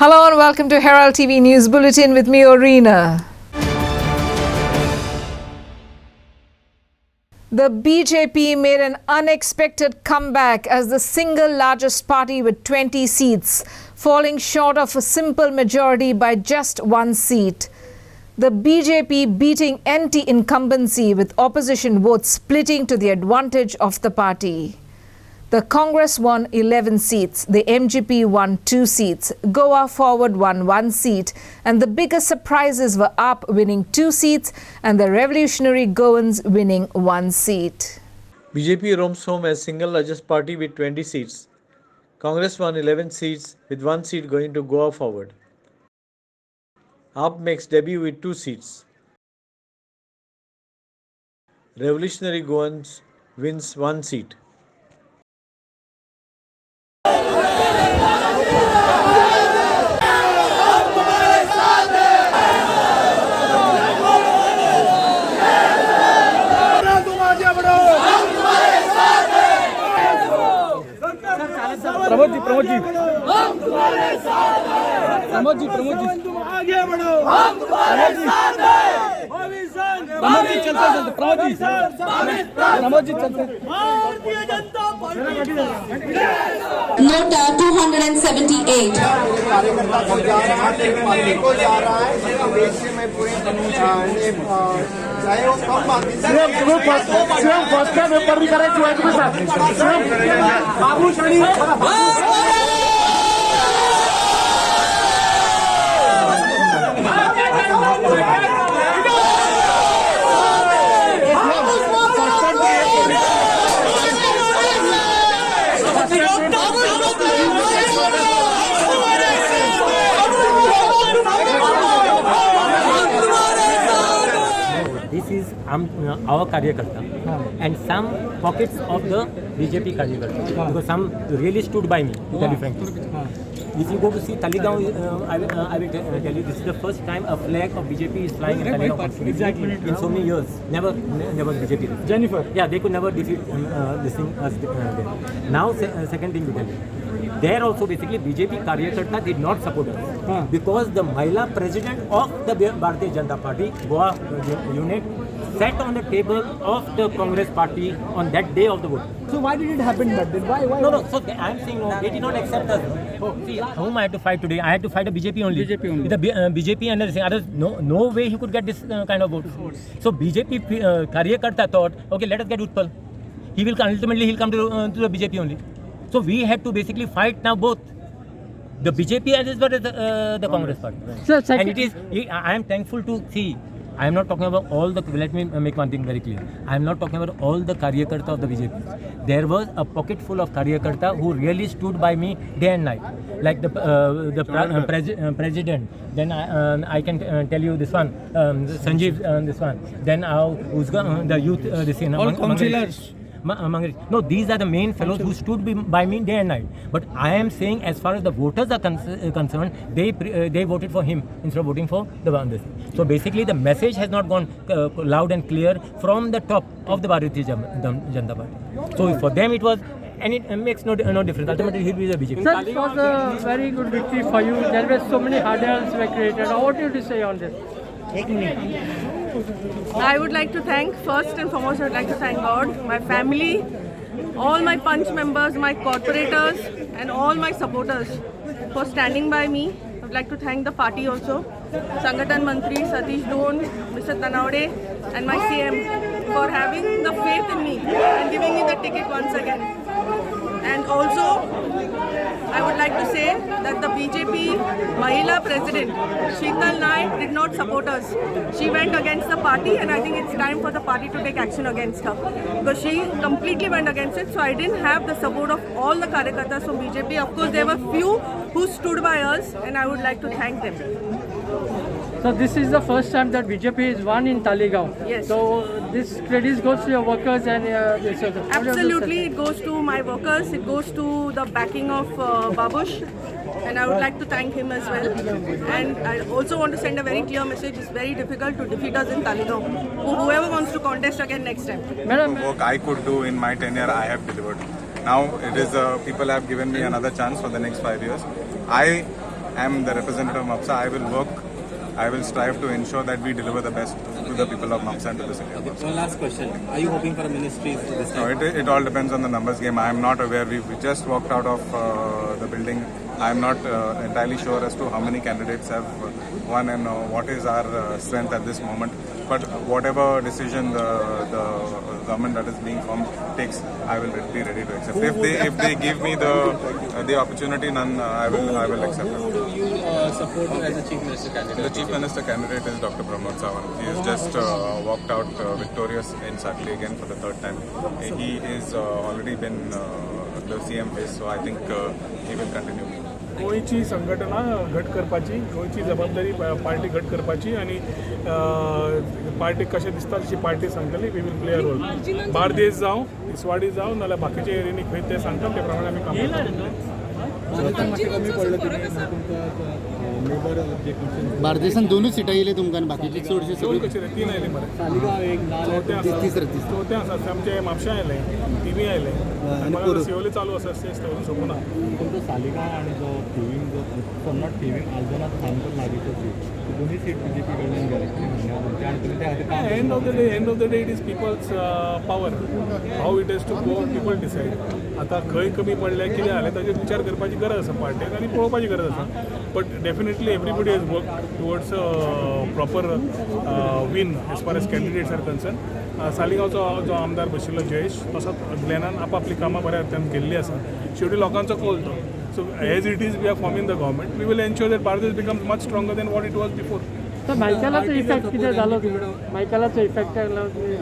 Hello and welcome to Herald TV News Bulletin with me, Orina. The BJP made an unexpected comeback as the single largest party with 20 seats, falling short of a simple majority by just one seat. The BJP beating anti-incumbency with opposition votes splitting to the advantage of the party. The Congress won 11 seats, the MGP won 2 seats, Goa Forward won 1 seat, and the biggest surprises were AAP winning 2 seats and the Revolutionary Goans winning 1 seat. BJP roams home as single largest party with 20 seats. Congress won 11 seats with 1 seat going to Goa Forward. AAP makes debut with 2 seats. Revolutionary Goans wins 1 seat. Pramod ji तुम आगे बढ़ो, हम तुम्हारे साथ हैं। प्रमोद जी चलते Bharatiya Janata party. Nota 278. This is our Karyakarta and some pockets of the BJP Karyakarta because some really stood by me, to tell you frankly. If you go to see Talegaon, I will tell you, this is the first time a flag of BJP is flying in Talegaon exactly. In so many years. Never BJP. Jennifer. Yeah, they could never defeat this thing there. Now, second thing to tell you. There also basically BJP Karyakarta did not support us because the Mahila president of the Bharatiya Janata Party, Goa unit, sat on the table of the Congress party on that day of the vote. So why did it happen that day? Why? No. So I am saying no, they did not accept us. See, whom I had to fight today? I had to fight a BJP only. With the BJP and everything. Others, no way he could get this kind of votes. So BJP Karyakarta thought, okay, let us get Utpal. He will ultimately he'll come to the BJP only. So we had to basically fight now both the BJP as well as the Congress party. So, and it is, I am thankful to see. I am not talking about all the, let me make one thing very clear. I am not talking about all the Karyakarta of the BJP. There was a pocket full of Karyakarta who really stood by me day and night. Like the president. Then I can tell you this one, Sanjeev, this one. Then who's the youth, this one. All councillors. No, these are the main fellows who stood by me day and night. But I am saying, as far as the voters are concerned, they voted for him instead of voting for the Bandhas. So basically, the message has not gone loud and clear from the top of the Bharatiya Janata Party. So for them, it was, and it makes no difference. Ultimately, he'll be the BJP. Sir, it was a very good victory for you. There were so many hurdles were created. What do you say on this? I would like to thank, first and foremost, I would like to thank God, my family, all my punch members, my corporators and all my supporters for standing by me. I would like to thank the party also, Sangathan Mantri, Satish Doan, Mr. Tanawade and my CM for having the faith in me and giving me the ticket once again. And also, I would like to say that the BJP Mahila President, Sheetal Naik, did not support us. She went against the party and I think it's time for the party to take action against her. Because she completely went against it, so I didn't have the support of all the Karyakartas from BJP. Of course, there were few who stood by us and I would like to thank them. So this is the first time that BJP is won in Talegaon. Yes. So this credit goes to your workers and Absolutely, it goes to my workers, it goes to the backing of Babush, and I would like to thank him as well. And I also want to send a very clear message, it's very difficult to defeat us in Talegaon. Whoever wants to contest again next time. The work I could do in my tenure, I have delivered. Now it is people have given me another chance for the next 5 years. I am the representative of Mapsa, I will strive to ensure that we deliver the best to the people of Mapsa and to the city of Mapsa. One last question. Are you hoping for a ministry this time? No, it all depends on the numbers game. I am not aware. We just walked out of the building. I am not entirely sure as to how many candidates have won and what is our strength at this moment. But whatever decision the government that is being formed takes, I will be ready to accept. If they give me the opportunity, I will accept it. Who do you support as a chief minister candidate? The chief minister candidate is Dr. Pramod Sawant. He has just walked out victorious in Sakli again for the third time. He is already been the CM face, so I think he will continue. गोयची संघटना घट करपाची, गोयची जबाबदारी party घट करपाची आणि party कशें दिसता तशी पार्टी सांगतली. We will play a role. Bardez जावं, इसवाडी जावं नाल्यार बाकीच्या एरियांनी खंय ते सांगता ते प्रमाणे आमी काम करता. बार्देसान दोनूच सिटां येयले तुमकां आनी बाकीची चडशी दोन कशी रे 3 आयले मरे. चवथें आसा आमचे म्हापशा आयले, तिवी आयले, सिओली चालू आसा स्टेवन सोपुना. तो सालिगांव आणि जो थिवींग जो नॉट थिवींग आल्दोनात सामको लागींचो सीट दोन्ही सीट बीजेपी कडल्यान गेले आणि तुम्ही त्या खातीर काम end of the day it is people's power. How it is to go people decide. आतां खंय कमी पडलें कितें जालें ताचेर विचार करपाची गरज आसा पार्टीक आनी पळोवपाची गरज आसा. But definitely everybody has work towards proper win as far as candidates are concern. सालिगांवचो जो आमदार बशिल्लो जयेश तसोच ग्लेनान आपापली कामां बऱ्या तरेन केल्ली आसा. शेवटी लोकांचो कौल तो. So as it is, we are forming the government. We will ensure that Bangladesh becomes much stronger than what it was before. तर मायकलाचो इफेक्ट कितें जालो मायकलाचो इफेक्ट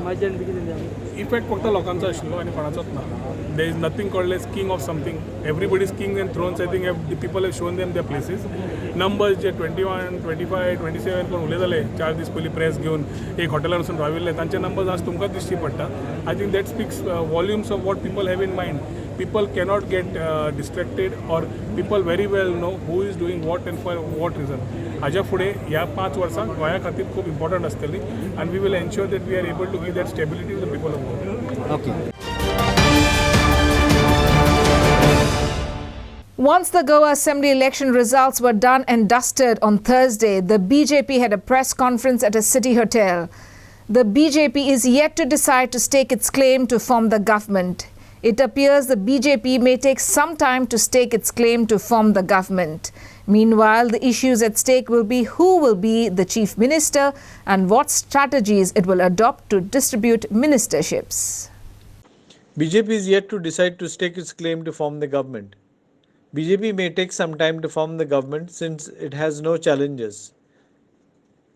माझ्यान बी कितें जालो? इफेक्ट फक्त लोकांचो आशिल्लो आनी कोणाचोच ना. There is nothing called as king of something. Everybody is king and thrones. I think the people have shown them their places. Numbers जे 21, 25, 27 कोण उलय जाले 4 दीस पयलीं प्रेस घेवन एक हॉटेलार वचून राविल्ले तांचे नंबर्स आज तुमकां दिश्टी पडटा. I think that speaks volumes of what people have in mind. People cannot get distracted or people very well know who is doing what and for what reason. हाज्या फुडें ह्या 5 वर्सां गोंया खातीर खूब इम्पॉर्टंट आसतली and we will ensure that we are able to give that stability to the people of Goa. Okay. Once the Goa Assembly election results were done and dusted on Thursday, the BJP had a press conference at a city hotel. The BJP is yet to decide to stake its claim to form the government. It appears the BJP may take some time to stake its claim to form the government. Meanwhile, the issues at stake will be who will be the chief minister and what strategies it will adopt to distribute ministerships. BJP is yet to decide to stake its claim to form the government. BJP may take some time to form the government since it has no challenges.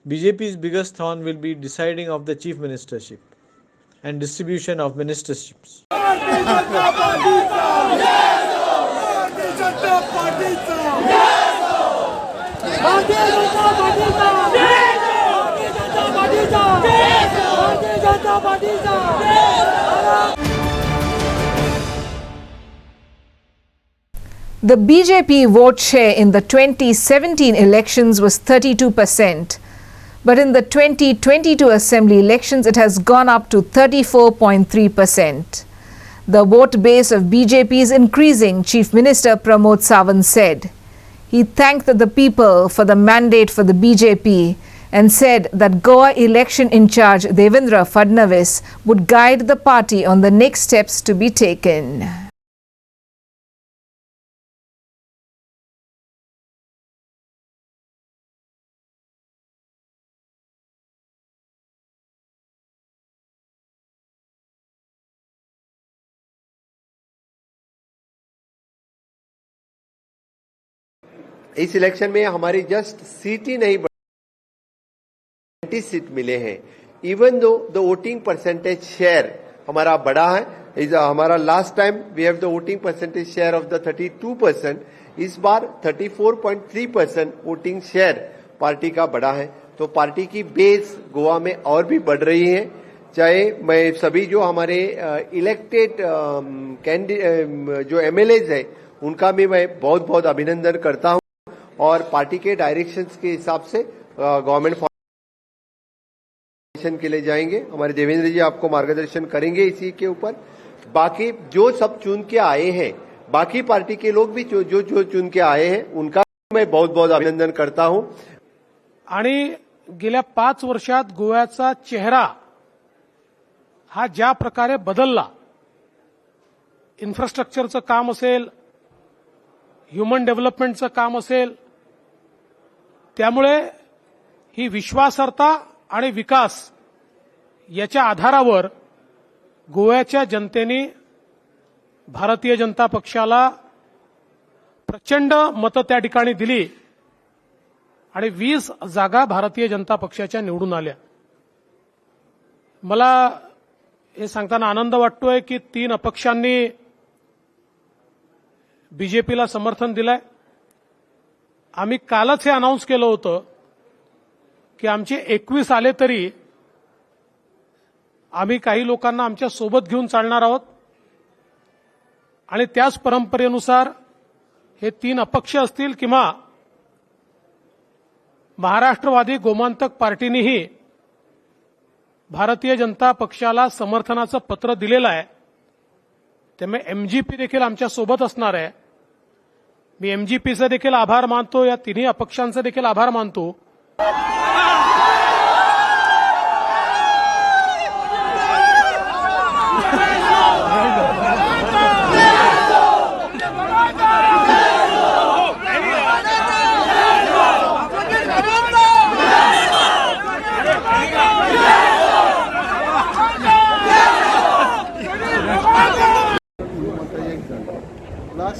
BJP's biggest thorn will be deciding of the chief ministership and distribution of ministerships. The BJP vote share in the 2017 elections was 32%. But in the 2022 Assembly elections, it has gone up to 34.3%. The vote base of BJP is increasing, Chief Minister Pramod Sawant said. He thanked the people for the mandate for the BJP and said that Goa election in charge Devendra Fadnavis would guide the party on the next steps to be taken. इस election में हमारी just seat ही नहीं बढ़ी, 20 seat मिले हैं. Even though the voting percentage share हमारा बड़ा है. हमारा last time we have the voting percentage share of the 32%. इस बार 34.3% वोटिंग शेयर पार्टी का बड़ा है. तो पार्टी की बेस गोवा में और भी बढ़ रही है. चाहे मैं सभी जो हमारे इलेक्टेड जो एमएलएज है उनका भी मैं बहुत बहुत अभिनंदन करता हूं और पार्टी के डायरेक्शंस के हिसाब से गवर्नमेंट फॉर्मेशन के लिए जाएंगे. हमारे देवेंद्र जी आपको मार्गदर्शन करेंगे इसी के ऊपर. बाकी जो सब चुन के आए हैं, बाकी पार्टी के लोग भी जो चुन के आए हैं उनका मैं बहुत बहुत अभिनंदन करता हूं. आणि गेल्या 5 वर्षात गोव्याचा चेहरा हा ज्या प्रकारे बदलला, इन्फ्रास्ट्रक्चरचं काम असेल, ह्युमन डेव्हलपमेंटचं काम असेल, त्यामुळे ही विश्वासार्हता आणि विकास याच्या आधारावर गोव्याच्या जनतेने भारतीय जनता पक्षाला प्रचंड मतं त्या ठिकाणी दिली आणि 20 जागा भारतीय जनता पक्षाच्या निवडून आल्या. मला हे सांगताना आनंद वाटतोय की 3 अपक्षांनी बीजेपीला समर्थन दिलंय. आम्ही कालच हे अनाऊन्स केलं होतं की आमचे 21 आले तरी आम्ही काही लोकांना आमच्या सोबत घेऊन चालणार आहोत आणि त्याच परंपरेनुसार हे 3 अपक्ष असतील किंवा महाराष्ट्रवादी गोमांतक पार्टीनेही भारतीय जनता पक्षाला समर्थनाचं पत्र दिलेलं आहे. त्यामुळे एमजीपी देखील आमच्या सोबत असणार आहे. मी एमजीपीचे देखील आभार मानतो, या 3 अपक्षांचे देखील आभार मानतो. प्लस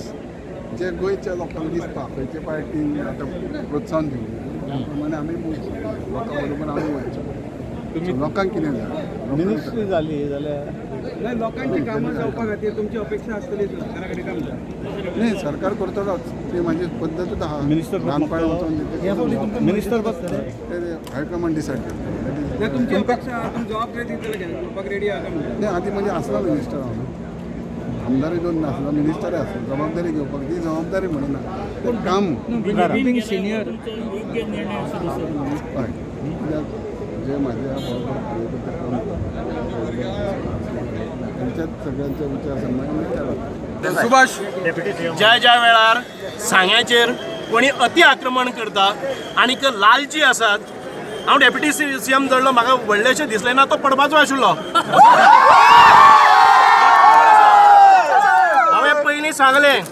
जे गोयच्या लोकांक दिसता खंयचे पार्टीन आतां प्रोत्साहन दिवंक त्या प्रमाणे आमी लोकां बरोबर आमी वयचो. लोकांक कितें जाय, मिनिस्ट्री जाली जाल्यार नाही लोकांची कामं जावपा खातीर तुमची अपेक्षा आसतली सरकारा कडेन काम जाय. नाही सरकार करतलोच, ती म्हाजी पद्दतूच आहा. मिनिस्टर ल्हानपणा वचोन मिनिस्टर बसतले हायकमांड डिसायड करता. तुमची अपेक्षा तुमी जबाबदारी दितले करपाक रेडी आहा काय? नाही आधी म्हणजे असला मिनिस्टर हांव आमदारी दोन नासलो, मिनिस्टरय आसलो. जबाबदारी घेवपाक ती जबाबदारी म्हणना, पूण काम सिनियर हय जे म्हाज्या त्यांच्यात सगळ्यांच्या विचार सुभाष ज्या ज्या वेळार सांग्याचेर कोणी अति आक्रमण करता आनी लालची आसात, हांव डेप्युटी सीएम जळलो, म्हाका व्हडलेशें दिसलें ना, तो पडपाचो आशिल्लो. हांवें पयलीं सांगलें,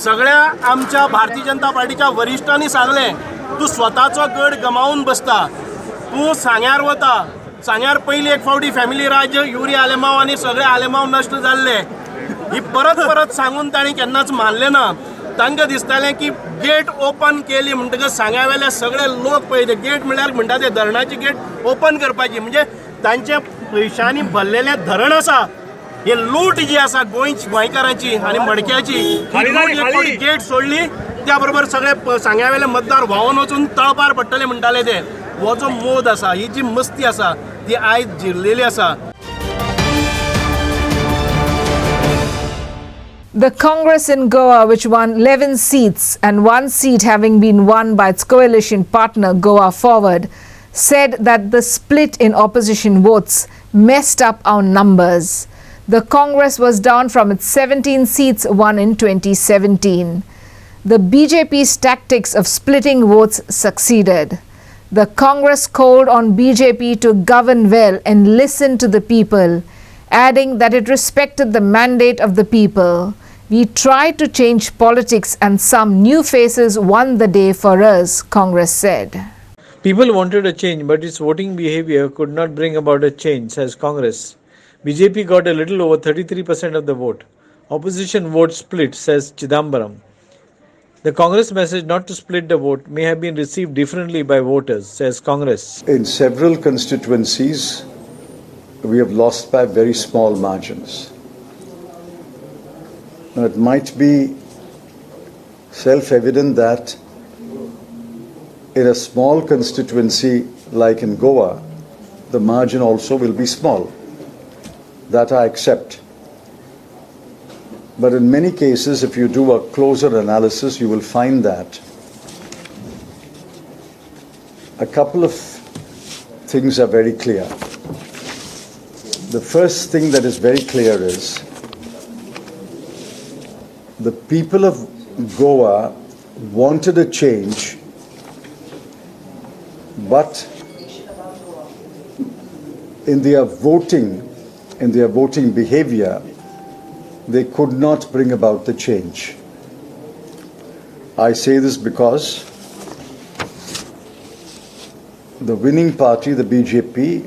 सगळ्या आमच्या भारतीय जनता पार्टीच्या वरिश्ठांनी सांगलें, तूं स्वताचो गड गमावून बसता, तूं सांग्यार वता. सांग्यार पयलीं एक फावटी फॅमिली राज्य युरी आलेमांव आनी सगळे आलेमांव नश्ट जाल्ले. ही परत परत सांगून तांणी केन्नाच मानलें ना. तांकां दिसतालें की गेट ओपन केली म्हणटकच सांग्यावेले सगळे लोक पळय, गेट म्हळ्यार म्हणटा ते धरणाची गेट ओपन करपाची, म्हणजे तांचे पयशांनी भरलेलें धरण आसा, हे लूट जी आसा गोंयकारांची आनी मडक्याची, गेट सोडली त्या बरोबर सगळे सांग्यावेले मतदार व्हांवून वचून तळपार पडटले म्हणटाले ते. हो जो मोद आसा, ही जी मस्ती आसा ती आयज जिरलेली आसा. The Congress in Goa, which won 11 seats and 1 seat having been won by its coalition partner Goa Forward, said that the split in opposition votes messed up our numbers. The Congress was down from its 17 seats won in 2017. The BJP's tactics of splitting votes succeeded. The Congress called on BJP to govern well and listen to the people, adding that it respected the mandate of the people. We tried to change politics and some new faces won the day for us, Congress said. People wanted a change, but its voting behavior could not bring about a change, says Congress. BJP got a little over 33% of the vote. Opposition vote split, says Chidambaram. The Congress message not to split the vote may have been received differently by voters, says Congress. In several constituencies, we have lost by very small margins. Now, it might be self-evident that in a small constituency like in Goa, the margin also will be small. That I accept. But in many cases, if you do a closer analysis, you will find that a couple of things are very clear. The first thing that is very clear is the people of Goa wanted a change, but in their voting behavior, they could not bring about the change. I say this because the winning party, the BJP,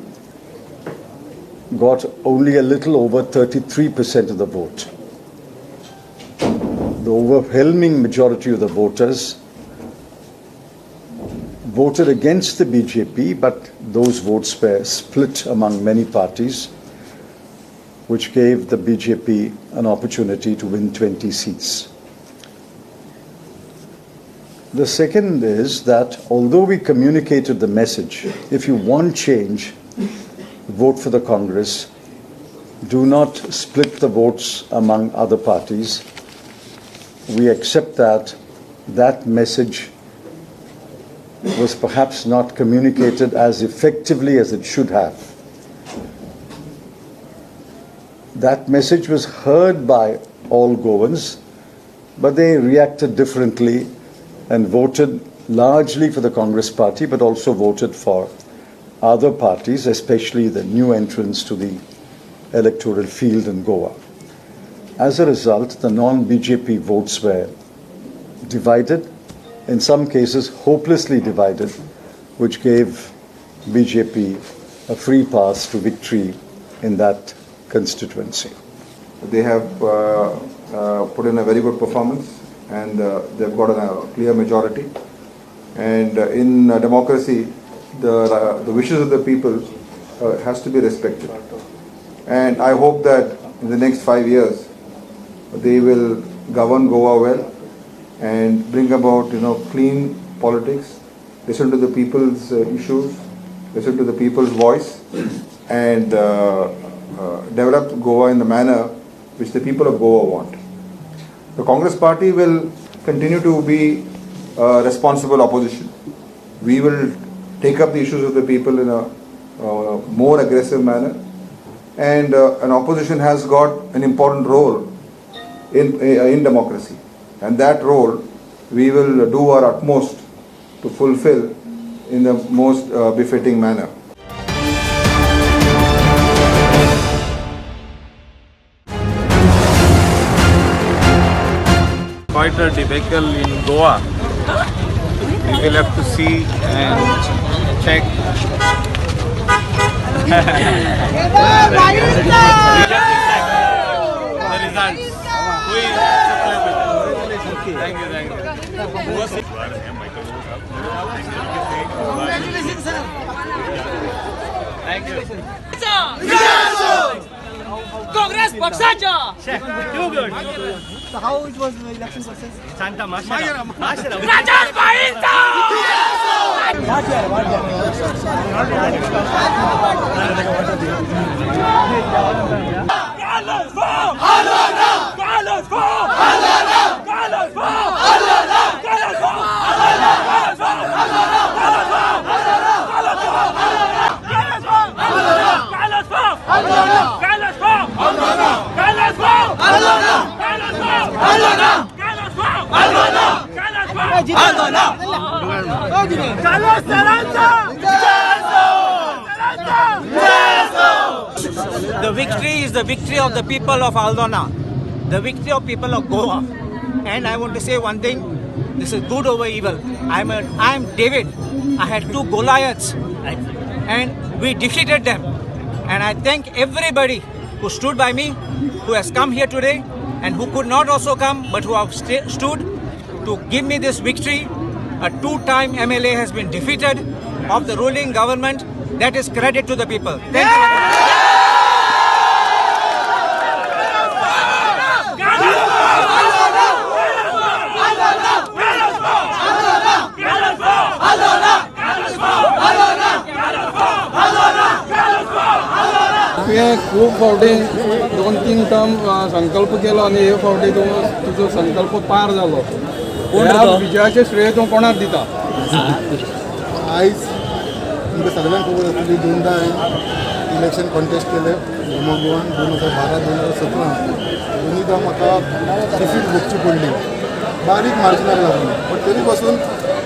got only a little over 33% of the vote. The overwhelming majority of the voters voted against the BJP, but those votes were split among many parties, which gave the BJP an opportunity to win 20 seats. The second is that although we communicated the message, if you want change, vote for the Congress, do not split the votes among other parties, we accept that that message was perhaps not communicated as effectively as it should have. That message was heard by all Goans, but they reacted differently and voted largely for the Congress party, but also voted for other parties, especially the new entrants to the electoral field in Goa. As a result, the non-BJP votes were divided, in some cases hopelessly divided, which gave BJP a free pass to victory in that constituency. They have put in a very good performance, and they've got a clear majority. And in democracy, the wishes of the people has to be respected. And I hope that in the next 5 years, they will govern Goa well and bring about, clean politics, listen to the people's issues, listen to the people's voice, and develop Goa in the manner which the people of Goa want. The Congress party will continue to be a responsible opposition. We will take up the issues of the people in a more aggressive manner, and an opposition has got an important role in democracy, and that role we will do our utmost to fulfill in the most befitting manner. Quite a debacle in Goa. We will have to see and check. The results. Thank you. Thank you. Congress Pakshacha! Too good. So how it was the election process? Santa Mashallah. Rajan Bahita! The victory is the victory of the people of Aldona, the victory of people of Goa. And I want to say one thing, this is good over evil. I am David. I had 2 Goliaths and we defeated them. And I thank everybody who stood by me, who has come here today and who could not also come but who have stood to give me this victory. A 2-time MLA has been defeated of the ruling government. That is credit to the people. Thank you. खूब फावटी 2-3 term संकल्प केलो आनी हे फावटी तुजो संकल्प पार जालो. ह्या विजयाचें श्रेय तूं कोणाक दिता? आयज तुमकां सगळ्यांक खबर आसतली 2दा इलेक्शन कॉन्टेस्ट केले गोवान 2012-2017. दोनीदा म्हाका डिफीट भोगची पडली. बारीक मार्जिनाक लागून पण तरी पासून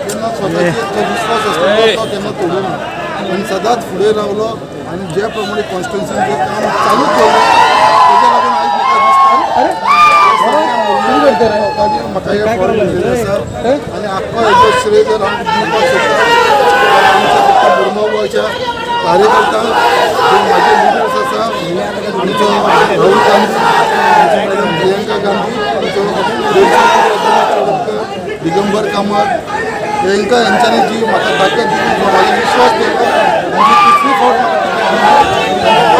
केन्ना स्वताची जो विश्वास आसलो तो केन्ना तोडूं ना आनी सदांच फुडें रावलो आनी जे प्रमाणे कॉन्स्टिट्युन्सीन जें काम चालू दवरलें तेज्या लागून आयज म्हाका दिसता म्हाका हे फळ मेळिल्लें आसा आनी आख्खो हेजो श्रेय जर हांव दिवपाक सोदता जाल्यार आमच्या फक्त बोरमावच्या कार्यकर्त्यांक जे म्हाजे लिडर्स आसा आमचो राहुल गांधी प्रियंका गांधी आमचो दिगंबर कामत तांकां हेंच्यांनी जी म्हाका ताकद दिली जो म्हाजो विश्वास दवरलो म्हणजे तिसरी फावट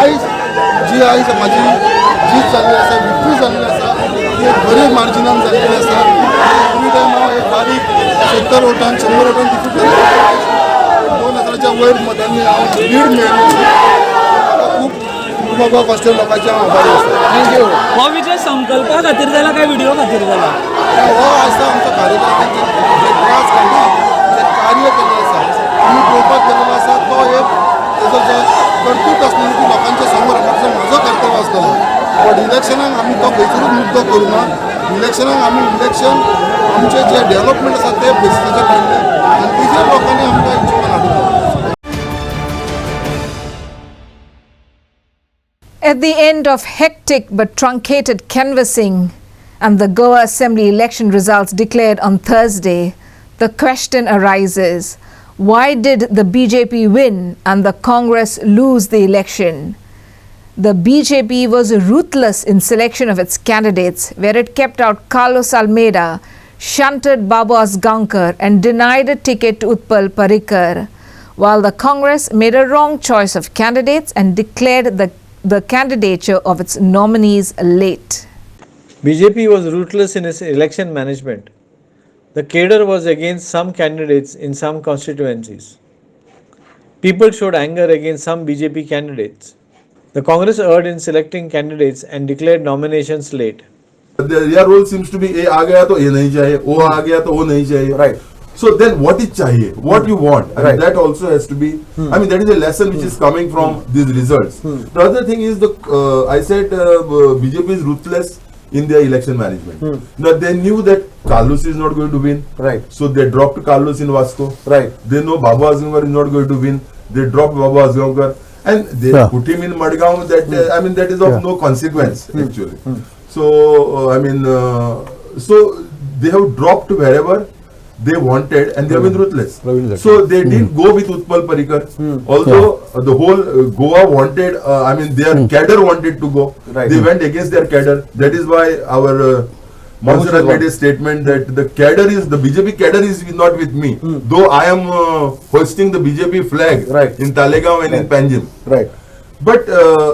आयज म्हाजी जीत जाल्ली आसा विक्ट्री जाल्ली आसा ती बऱ्या मार्जिनान जाल्ली आसा एवरी टायम हांव एक बारीक 70 वोटान 100 वोटान डिफीट जाल्लो 2000च्या वयर मतांनी हांव लीड मेळ्ळी म्हाका खूब बाबा कॉन्स्टिट्युएंट लोकांचे हांव आभारी आसा थँक्यू हो विजय संकल्पा खातीर जाला काय व्हिडिओ खातीर जाला हो आसा आमच्या कार्यकर्त्यांचे जे त्रास काडला जे कार्य केल्लें आसा आमी पळोवपाक गेल्लो आसा तो एक तेजो जो कर्तूत आसलेली ती लोकांच्या समोर म्हाजो कर्तव्य आसलेलो बट इलेक्शनाक आमी तो खंयचोच मुद्दो करूं ना इलेक्शनाक आमी इलेक्शन आमचे जे डेव्हलपमेंट आसा ते बेसिसाचेर काडलें आनी तेजेर लोकांनी आमकां हिशोबान हाडून At the end of hectic but truncated canvassing and the Goa Assembly election results declared on Thursday, the question arises, why did the BJP win and the Congress lose the election? The BJP was ruthless in selection of its candidates, where it kept out Carlos Almeida, shunted Babu Asgankar and denied a ticket to Utpal Parikar, while the Congress made a wrong choice of candidates and declared the candidature of its nominees late. BJP was ruthless in its election management. The cadre was against some candidates in some constituencies. People showed anger against some BJP candidates. The Congress erred in selecting candidates and declared nominations late. Their role seems to be A aa gaya to A nahi chahiye, O aa gaya to O nahi chahiye. Right. So then what is chahiye? What you want? I mean, that also has to be, I mean, that is a lesson which is coming from these results. The other thing is, I said BJP is ruthless in their election management. Now they knew that Carlos is not going to win. Right. So they dropped Carlos in Vasco. Right. They know Babu Asgankar is not going to win. They dropped Babu Asgankar. And they put him in Madgaon. That I mean, that is of no consequence actually. So I mean, so they have dropped wherever they wanted, and they have been ruthless. So they did go with Utpal Parikar. Although the whole Goa wanted, I mean, their cadre wanted to go. They went against their cadre. That is why our Monsoon has made a statement that the cadre is, the BJP cadre is not with me. Though I am hoisting the BJP flag in Talegaon and in Panjim. Right. But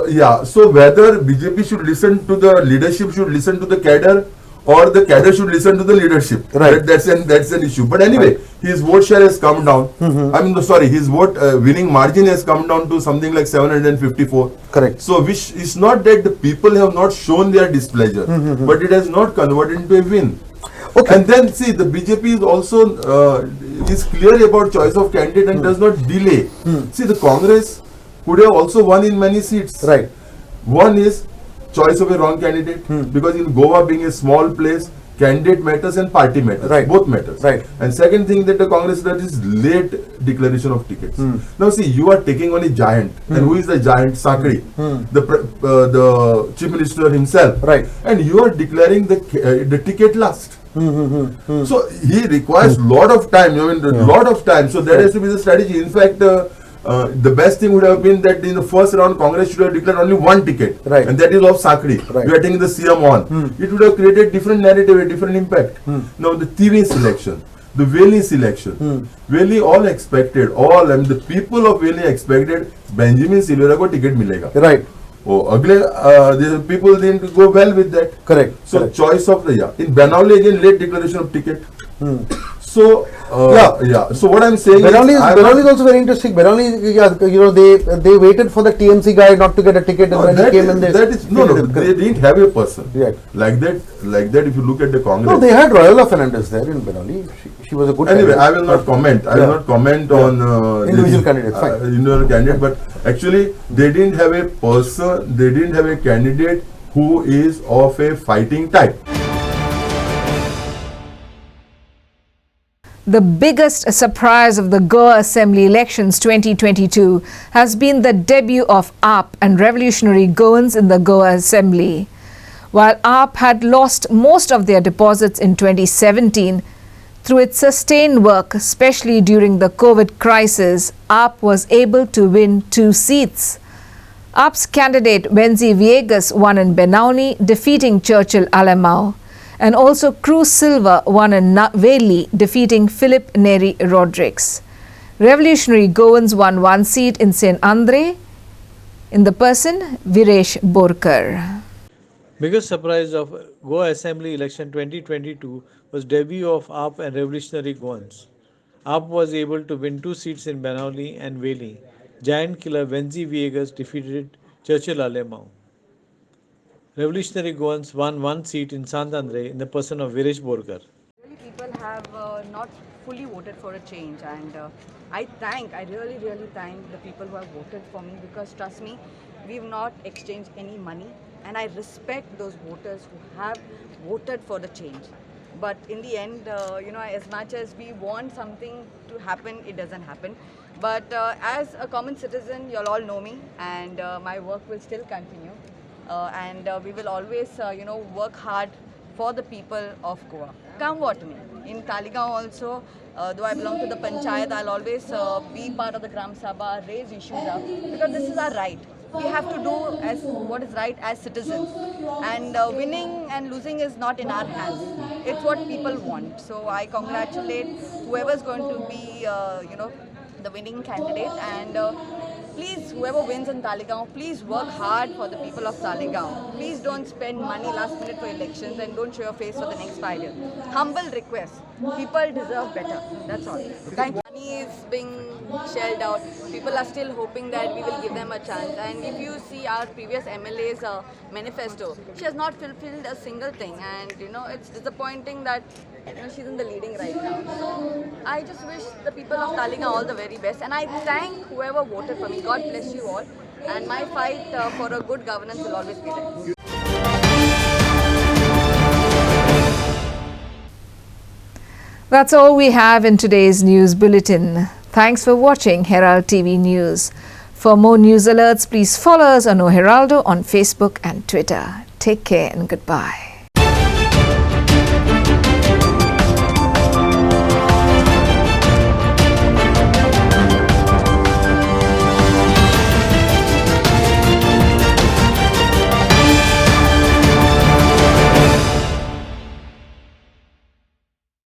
yeah, so whether BJP should listen to the leadership, should listen to the cadre, or the cadre should listen to the leadership. Right. That's an issue. But anyway, his vote share has come down. I mean, sorry, his vote winning margin has come down to something like 754. Correct. So which is not that the people have not shown their displeasure, but it has not converted into a win. Okay. And then see, the BJP is also is clear about choice of candidate and does not delay. See, the Congress could have also won in many seats. Right. One is choice of a wrong candidate, because in Goa being a small place, candidate matters and party matters. Right. Both matters. Right. And second thing that the Congress does is late declaration of tickets. Now see, you are taking on a giant, and who is the giant? Sakri, the chief minister himself. Right. And you are declaring the ticket last. So he requires lot of time. I mean, lot of time. So that has to be the strategy. In fact, the best thing would have been that in the first round, Congress should have declared only one ticket, and that is of Sakri. We are taking the CM on. It would have created different narrative, a different impact. Now the TV selection, the Veli selection, Veli all expected, I mean, the people of Veli expected Benjamin Silvera ko ticket milega. Right. Oh, the people didn't go well with that. Correct. So choice of the in Banauli again late declaration of ticket. So So what I'm saying Berauli is also very interesting. Berauli, you know, they waited for the TMC guy not to get a ticket, and when he came in, they didn't have a person like that. If you look at the Congress, no, they had Royola Fernandez there in Berauli. She was a good. Anyway, I will not comment. I will not comment on individual candidates. Fine. Individual candidate, but actually they didn't have a person. They didn't have a candidate who is of a fighting type. The biggest surprise of the Goa Assembly elections 2022 has been the debut of AAP and revolutionary Goans in the Goa Assembly. While AAP had lost most of their deposits in 2017, through its sustained work, especially during the COVID crisis, AAP was able to win 2 seats. AAP's candidate Wenzi Viegas won in Benauni, defeating Churchill Alemão, and also Cruz Silva won in Veli, defeating Philip Neri Rodrigues. Revolutionary Goans won 1 seat in St. Andre in the person Viresh Borkar. Biggest surprise of Goa Assembly election 2022 was debut of AAP and revolutionary Goans. AAP was able to win 2 seats in Benauli and Veli. Giant killer Wenzi Viegas defeated Churchill Alemão. Revolutionary Goans won 1 seat in Sant Andre in the person of Viresh Borkar. People have not fully voted for a change, and I really thank the people who have voted for me, because trust me, we've not exchanged any money, and I respect those voters who have voted for the change. But in the end, as much as we want something to happen, it doesn't happen. But as a common citizen, you'll all know me, and my work will still continue. And we will always, work hard for the people of Goa. Come vote me. In Talegaon also, though I belong to the Panchayat, I'll always be part of the Gram Sabha, raise issues up, because this is our right. We have to do what is right as citizens. And winning and losing is not in our hands. It's what people want. So I congratulate whoever's going to be, the winning candidate. And please, whoever wins in Talegaon, please work hard for the people of Talegaon. Please don't spend money last minute for elections, and don't show your face for the next 5 years. Humble request. People deserve better. That's all. Thank you. Money is being shelled out. People are still hoping that we will give them a chance. And if you see our previous MLA's manifesto, she has not fulfilled a single thing. And it's disappointing that she's in the leading right now. So I just wish the people of Talegaon all the very best, and I thank whoever voted for me. God bless you all, and my fight for a good governance will always be there. That's all we have in today's news bulletin. Thanks for watching Herald TV News. For more news alerts, please follow us on O Heraldo on Facebook and Twitter. Take care and goodbye.